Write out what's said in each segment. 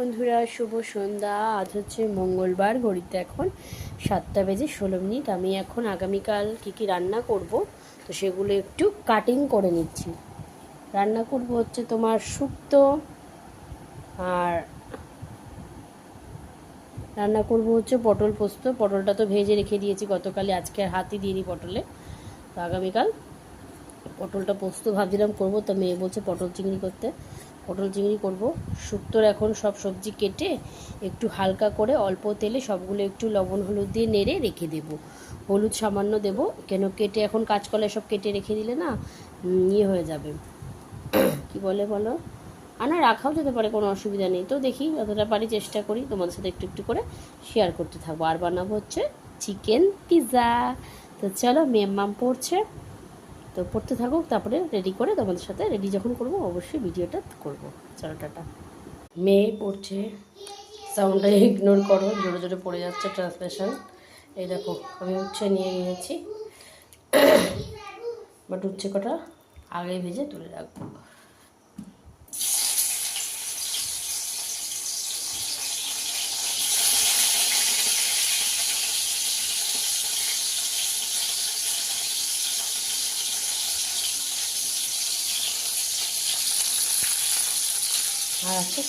বন্ধুরা, শুভ সন্ধ্যা। আজ হচ্ছে মঙ্গলবার, ঘড়িতে এখন 7:16। আমি এখন আগামীকাল কী রান্না করব তো সেগুলো একটু কাটিং করে নিচ্ছি। রান্না করব হচ্ছে তোমার শুক্তো, আর রান্না করব হচ্ছে পটল পোস্ত। পটলটা তো ভেজে রেখে দিয়েছি গতকালে, আজকে আর হাতই দিইনি পটলে। তো আগামীকাল পটলটা পোস্ত ভাবছিলাম করবো, তো মেয়ে বলছে পটল চিংড়ি করতে। পটল চিংড়ি করব। শুক্তোর এখন সব সবজি কেটে একটু হালকা করে অল্প তেলে সবগুলো একটু লবণ হলুদ দিয়ে নেড়ে রেখে দেব। হলুদ সামান্য দেব, কেন কেটে এখন কাঁচকলা সব কেটে রেখে দিলে না ইয়ে হয়ে যাবে, কি বলো, না রাখাও যেতে পারে, কোনো অসুবিধা নেই। তো দেখি যতটা পারি চেষ্টা করি তোমাদের সাথে একটু একটু করে শেয়ার করতে থাকবো। আর বানাবো হচ্ছে চিকেন পিৎজা। তো চলো, মেম্মাম পড়ছে, তো পড়তে থাকুক, তারপরে রেডি করে তোমাদের সাথে রেডি যখন করব অবশ্যই ভিডিওটা করব। চলো টাটা। মেয়ে পড়ছে, সাউন্ডটা ইগনোর করো, জোরে জোরে পড়ে যাচ্ছে ট্রান্সলেশন। এই দেখো আমি উচ্ছে নিয়ে নিয়েছি, বাট উচ্ছে কটা আগে ভেজে তুলে রাখবো। আর আছে,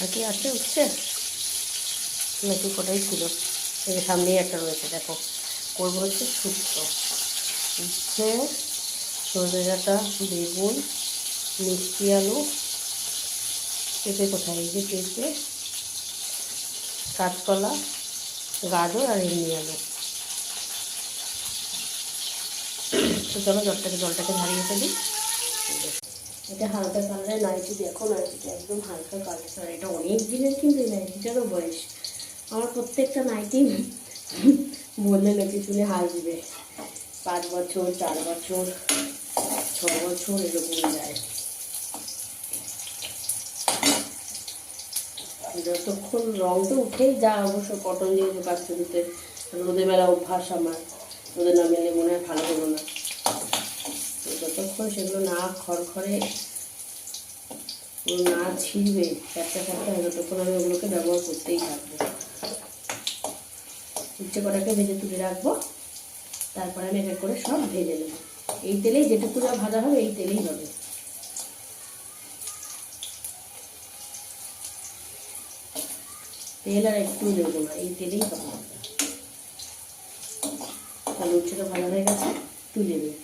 আর কি আছে উচ্ছে নাকি কটাই ছিল, এই সামনেই একটা রয়েছে। দেখো করবো হচ্ছে শুক্তো, উচ্ছে, সজনে ডাঁটা, বেগুন, মিষ্টি আলু, পেঁপে কোথায়, এই যে পেঁপে, কাঁচকলা, গাজর আর এমনি আলু। তো চলো জলটাকে ঝারিয়ে ফেলি। এটা হালকা কালারের নাইটি, দেখো নাইটিটা একদম হালকা কালার। এটা অনেক দিনের কিন্তু এই নাইটিটারও বয়স। আমার প্রত্যেকটা নাইটি বললে লোকে শুনে হাসবে। 5 বছর, 4 বছর, 6 বছর এরকম যায়। যতক্ষণ রং তো উঠেই যা, অবশ্য কটন দিয়ে কাচতে দিতে, রোদের বেলা অভ্যাস আমার, রোদে না মেলে মনে হয় ভালো হলো না। যতক্ষণ সেগুলো না খড়খড়ে না ছিঁড়বে একটা ততক্ষণ আমি ওগুলোকে ব্যবহার করতেই থাকবো। উচ্ছে কটাকে ভেজে তুলে রাখবো, তারপরে আমি এক করে সব ভেজে নেবো। এই তেলেই যেটুকু যা ভাজা হবে এই তেলেই হবে। তেল আর একটু দেবো না, এই তেলেই হবে। তাহলে উচ্ছেটা ভালো হয়ে গেছে, তুলে দিই।